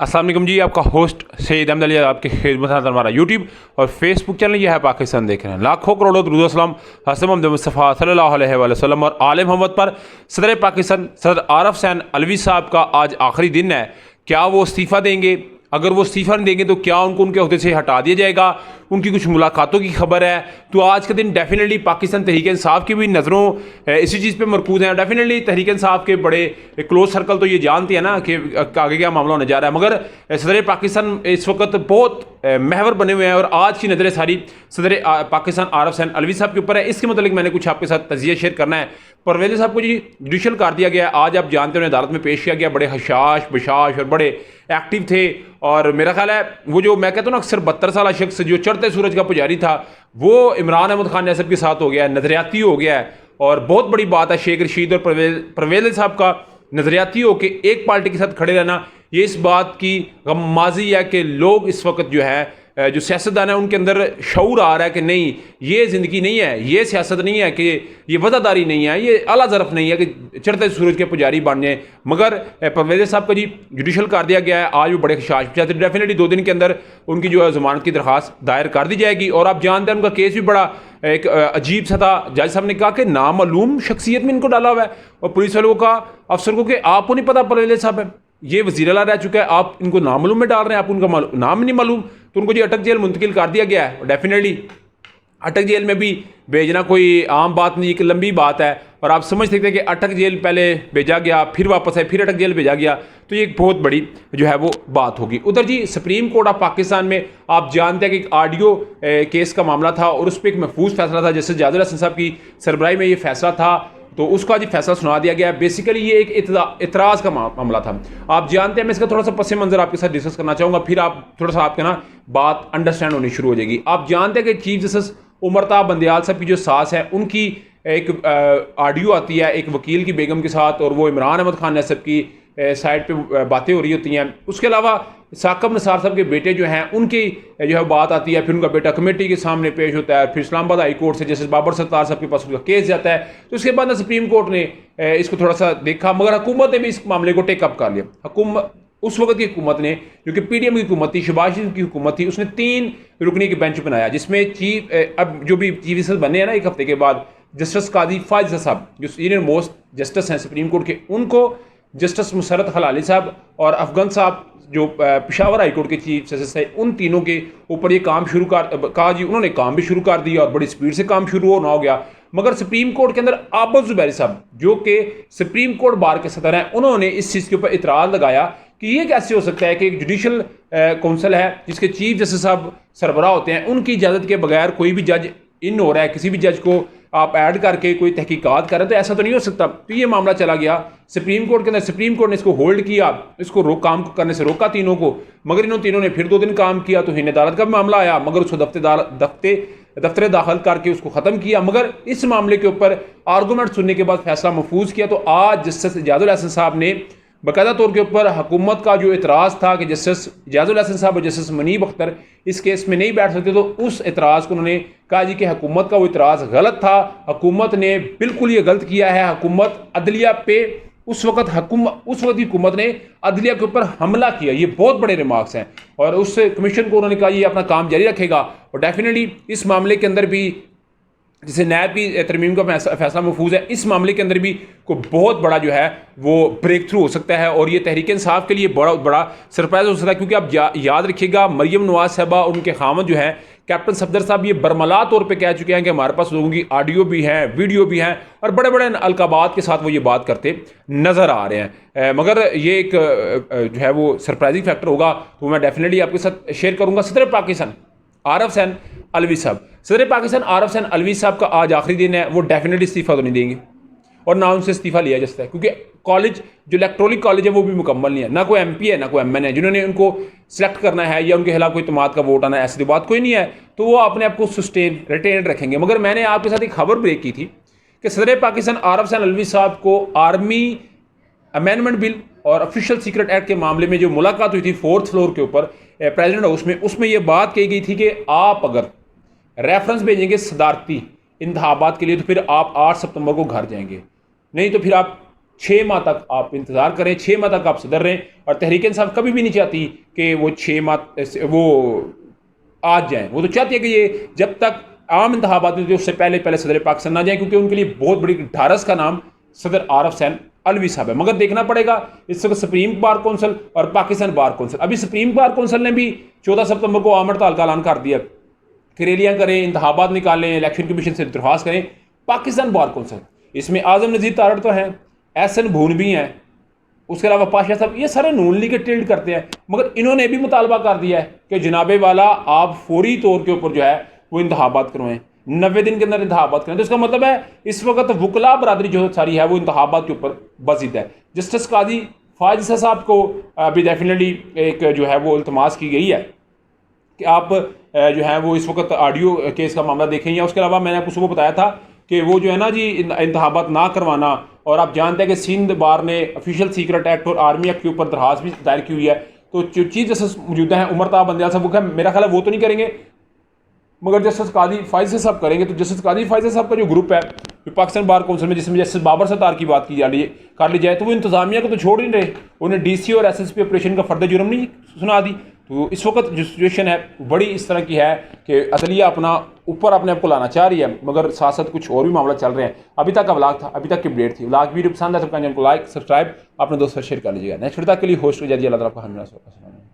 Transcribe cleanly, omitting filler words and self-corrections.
अस्सलाम वालेकुम जी, आपका होस्ट सईद अहमद अली आपके खिदमत है। हमारा यूट्यूब और फेसबुक चैनल यह है पाकिस्तान देख रहे हैं। लाखों करोड़ों दुरूद व सलाम हज़रत मोहम्मद मुस्तफ़ा सल्लल्लाहु अलैहि वसल्लम और आले मोहम्मद पर। सदर पाकिस्तान सदर आरफ हुसैन अलवी साहब का आज आखिरी दिन है। क्या वो इस्तीफ़ा देंगे? अगर वो इस्तीफ़ा नहीं देंगे तो क्या उनको उनके अहदे से हटा दिया जाएगा? उनकी कुछ मुलाकातों की खबर है। तो आज के दिन डेफिनेटली पाकिस्तान तहरीक इंसाफ की भी नज़रों इसी चीज़ पे मरकूज़ हैं। डेफिनेटली तहरीक इंसाफ के बड़े क्लोज सर्कल तो ये जानते हैं ना कि आगे क्या मामला होने जा रहा है। मगर सदर पाकिस्तान इस वक्त बहुत महवर बने हुए हैं और आज की नज़रें सारी सदर पाकिस्तान आरफ हुसैन अलवी साहब के ऊपर है। इसके मतलब मैंने कुछ आपके साथ तजिया शेयर करना है। परवेज़ साहब को जी जुडिशल कर दिया गया। आज आप जानते हो उन्हें अदालत में पेश किया गया। बड़े हशाश बशाश और बड़े एक्टिव थे। और मेरा ख्याल है वो जो मैं कहता हूँ ना अक्सर 72 साल शख्स जो चढ़ते सूरज का पुजारी था वो इमरान अहमद खान नैसब के साथ हो गया है, नजरियाती हो गया है। और बहुत बड़ी बात है शेख रशीद और परवेज़ साहब का नजरियाती हो कि एक पार्टी के साथ खड़े रहना। ये इस बात की गम्माज़ी है कि लोग इस वक्त जो है जो सियासतदान है उनके अंदर शऊर आ रहा है कि नहीं ये ज़िंदगी नहीं है, ये सियासत नहीं है, कि ये वज़ादारी नहीं है, ये आला ज़रफ़ नहीं है कि चढ़ते सूरज के पुजारी बन जाए। मगर परवेज़ साहब का जी जुडिशल कर दिया गया है। आज वो बड़े खशाश डेफिनेटली 2 दिन के अंदर उनकी जो है ज़मानत की दरख्वास्त दायर कर दी जाएगी। और आप जानते हैं उनका केस भी बड़ा एक अजीब सा था। जज साहब ने कहा कि नामालूम शख्सियत में इनको डाला हुआ है और पुलिस वालों का अफसर को कि आपको नहीं पता परवेज़ साहब है, ये वज़ीर आला रह चुका है, आप इनको नामालूम में डाल रहे हैं, आप उनका नाम नहीं मालूम। तो उनको जी अटक जेल मुंतकिल कर दिया गया है। और डेफिनेटली अटक जेल में भी भेजना कोई आम बात नहीं, एक लंबी बात है। और आप समझ सकते हैं कि अटक जेल पहले भेजा गया, फिर वापस आए, फिर अटक जेल भेजा गया, तो ये एक बहुत बड़ी जो है वो बात होगी। उधर जी सुप्रीम कोर्ट ऑफ पाकिस्तान में आप जानते हैं कि एक ऑडियो केस का मामला था और उस पर एक महफूज फैसला था। जस्टिस जाजुल हसन साहब की सरबराही में ये फैसला था, तो उसका जी फैसला सुना दिया गया। बेसिकली ये एक इतराज़ का मामला था। आप जानते हैं, मैं इसका थोड़ा सा पस मंज़र आपके साथ डिस्कस करना चाहूँगा, फिर आप थोड़ा सा आपके ना बात अंडरस्टैंड होनी शुरू हो जाएगी। आप जानते हैं कि चीफ जस्टिस उमरता बंदयाल साहब की जो सास है उनकी एक ऑडियो आती है एक वकील की बेगम के साथ, और वो इमरान अहमद खान नैसब की साइड पे बातें हो रही होती हैं। उसके अलावा साकब नसार साहब के बेटे जो हैं उनकी जो है बात आती है। फिर उनका बेटा कमेटी के सामने पेश होता है। फिर इस्लामाबाद हाई कोर्ट से जस्टिस बाबर सत्तार साहब के पास उनका केस जाता है। तो उसके बाद सुप्रीम कोर्ट ने इसको थोड़ा सा देखा, मगर हुकूमत ने भी इस मामले को टेकअप कर लिया। हुकूमत उस वक्त की हुकूमत ने, जो कि पीडीएम की हुकूमत थी, शहबाज शरीफ की हुकूमत थी, उसने 3 रुकनी की बेंच बनाया, जिसमें अब जो भी चीफ जस्टिस बने हैं ना एक हफ्ते के बाद, जस्टिस कादी फायज साहब जो सीनियर मोस्ट जस्टिस हैं सुप्रीम कोर्ट के, उनको जस्टिस मुसरत हलाली साहब और अफगन साहब जो पेशावर हाई कोर्ट के चीफ जस्टिस है, उन तीनों के ऊपर ये काम शुरू कहा जी। उन्होंने काम भी शुरू कर दिया और बड़ी स्पीड से काम शुरू होना हो गया। मगर सुप्रीम कोर्ट के अंदर आबद जुबैरी साहब जो कि सुप्रीम कोर्ट बार के सदर हैं, उन्होंने इस चीज़ के ऊपर इतराज़ लगाया कि ये कैसे हो सकता है कि एक जुडिशल काउंसिल है जिसके चीफ जस्टिस साहब सरबराह होते हैं, उनकी इजाज़त के बगैर कोई भी जज इन हो रहा है, किसी भी जज को आप ऐड करके कोई तहकीकात करें, तो ऐसा तो नहीं हो सकता। तो ये मामला चला गया सुप्रीम कोर्ट के अंदर। सुप्रीम कोर्ट ने इसको होल्ड किया, इसको काम करने से रोका तीनों को। मगर इन तीनों ने फिर 2 दिन काम किया तो हिंद अदालत का भी मामला आया, मगर उसको दफ्तर दाखिल करके उसको ख़त्म किया। मगर इस मामले के ऊपर आर्गूमेंट सुनने के बाद फैसला महफूज किया। तो आज जस्टिस जाजुल हसन साहब ने बाकायदा तौर के ऊपर हुकूमत का जो इतराज़ था कि जस्टिस जाजुल हसन साहब और जस्टिस मुनीब अख्तर इस केस में नहीं बैठ सकते, तो उस इतराज़ को उन्होंने कहा जी कि हुकूमत का वो इतराज़ गलत था, हुकूमत ने बिल्कुल ये गलत किया है। हुकूमत अदलिया पे उस वक्त की हुकूमत ने अदलिया के ऊपर हमला किया। ये बहुत बड़े रिमार्क्स हैं। और उस कमीशन को उन्होंने कहा ये अपना काम जारी रखेगा। और डेफिनेटली इस मामले के अंदर भी जिसे नैब की तरमीम का फैसला महफूज है, इस मामले के अंदर भी को बहुत बड़ा जो है वो ब्रेक थ्रू हो सकता है। और ये तहरीक इंसाफ के लिए बड़ा सरप्राइज हो सकता है, क्योंकि आप याद रखिएगा मरियम नवाज साहबा और उनके खामद जो है कैप्टन सफदर साहब ये बरमला तौर पे कह चुके हैं कि हमारे पास लोगों की ऑडियो भी हैं, वीडियो भी हैं, और बड़े बड़े अलकाबात के साथ वो ये बात करते नज़र आ रहे हैं। मगर ये एक जो है वो सरप्राइजिंग फैक्टर होगा, तो मैं डेफिनेटली आपके साथ शेयर करूँगा। सदर पाकिस्तान आरफ हुसैन अलवी साहब, सदर पाकिस्तान आरफ हुसैन अलवी साहब का आज आखिरी दिन है। वो डेफिनेटली इस्तीफ़ा तो नहीं देंगे और ना उनसे इस्तीफ़ा लिया जा सकता है, क्योंकि कॉलेज जो इलेक्ट्रॉनिक कॉलेज है वो भी मुकम्मल नहीं है। ना कोई MP है ना कोई MN है जिन्होंने उनको सिलेक्ट करना है या उनके खिलाफ कोई तमाद का वोट आना है, ऐसी बात कोई नहीं है। तो वो अपने आप को रिटेन रखेंगे। मगर मैंने आपके साथ एक खबर ब्रेक की थी कि सदर पाकिस्तान आरफ हुसैन अलवी साहब को आर्मी अमेंडमेंट बिल और ऑफिशियल सीक्रेट एक्ट के मामले में जो मुलाकात हुई थी 4th फ्लोर के ऊपर प्रेसिडेंट हाउस में, उसमें यह बात कही गई थी कि आप अगर रेफरेंस भेजेंगे सदारती इंतखाबात के लिए तो फिर आप 8 सितंबर को घर जाएंगे, नहीं तो फिर आप 6 माह तक आप इंतज़ार करें, 6 माह तक आप सदर रहें। और तहरीक इंसाफ कभी भी नहीं चाहती कि वो 6 माह वो आज जाएँ। वो तो चाहती है कि ये जब तक आम इंतखाबात में उससे पहले पहले सदर पाकिस्तान ना जाए, क्योंकि उनके लिए बहुत बड़ी ढारस का नाम सदर आरफ हुसैन अलवी साहब है। मगर देखना पड़ेगा इस वक्त सुप्रीम बार कौंसिल और पाकिस्तान बार कौंसिल, अभी सुप्रीम बार कौंसिल ने भी 14 सितंबर को आम हड़ताल का ऐलान कर दिया कि रैलियां करें, इंतखाबात निकालें, इलेक्शन कमीशन से दरख्वास्त करें। पाकिस्तान बार कौंसिल, इसमें आजम नज़ीर तारड़ तो हैं, एहसन भून भी हैं, उसके अलावा पाशा साहब, ये सारे नून लीग के टिल्ड करते हैं। मगर इन्होंने भी मुतालबा कर दिया है कि जनाबे वाला आप फौरी तौर के ऊपर जो है वो इंतखाबात करवाएं, 90 दिन के अंदर इंतखाबात करें। तो इसका मतलब है इस वक्त वकला बरादरी जो सारी है वो इंतखाबात के ऊपर बजिद है। जस्टिस काजी फायद ईसा साहब को अभी डेफिनेटली एक जो है वो इल्तमास की गई है कि आप जो है वो इस वक्त ऑडियो केस का मामला देखें। या उसके अलावा मैंने आपको सुबह बताया था कि वो जो है ना जी इंतखाबात ना करवाना, और आप जानते हैं कि सिंध बार ने ऑफिशियल सीक्रेट एक्ट और आर्मी एक्ट के ऊपर दरखास्त भी दायर की हुई है। तो जो चीफ जस्टिस मौजूदा हैं उमर ताब बंदयाल साहब, वो मेरा ख्याल है वो तो नहीं करेंगे, मगर जस्टिस कादी फायज़ साहब करेंगे। तो जस्टिस कादी फायज़ साहब का जो ग्रुप है जो पाकिस्तान बार कौंसिल में, जिसमें जस्टिस बाबर सत्तार की बात कर ली जाए, तो वो इंतजामिया को तो छोड़ नहीं रहे, उन्हें डीसी और एसएसपी ऑपरेशन का फर्द जुर्म नहीं सुना दी। तो इस वक्त जो सिचुएशन है बड़ी इस तरह की है कि अदलिया अपना ऊपर अपने आप को लाना चाह रही है, मगर साथ साथ कुछ और भी मामला चल रहे हैं। अभी तक का व्लॉग था, अभी तक की अपडेट थी। व्लॉग वीडियो पसंद है तो चैनल को लाइक सब्सक्राइब अपने दोस्तों से शेयर कर लीजिएगा। नेक्स्ट वीडियो तक के लिए होस्ट को जल्दी अल्लाह ताला आपको हमेशा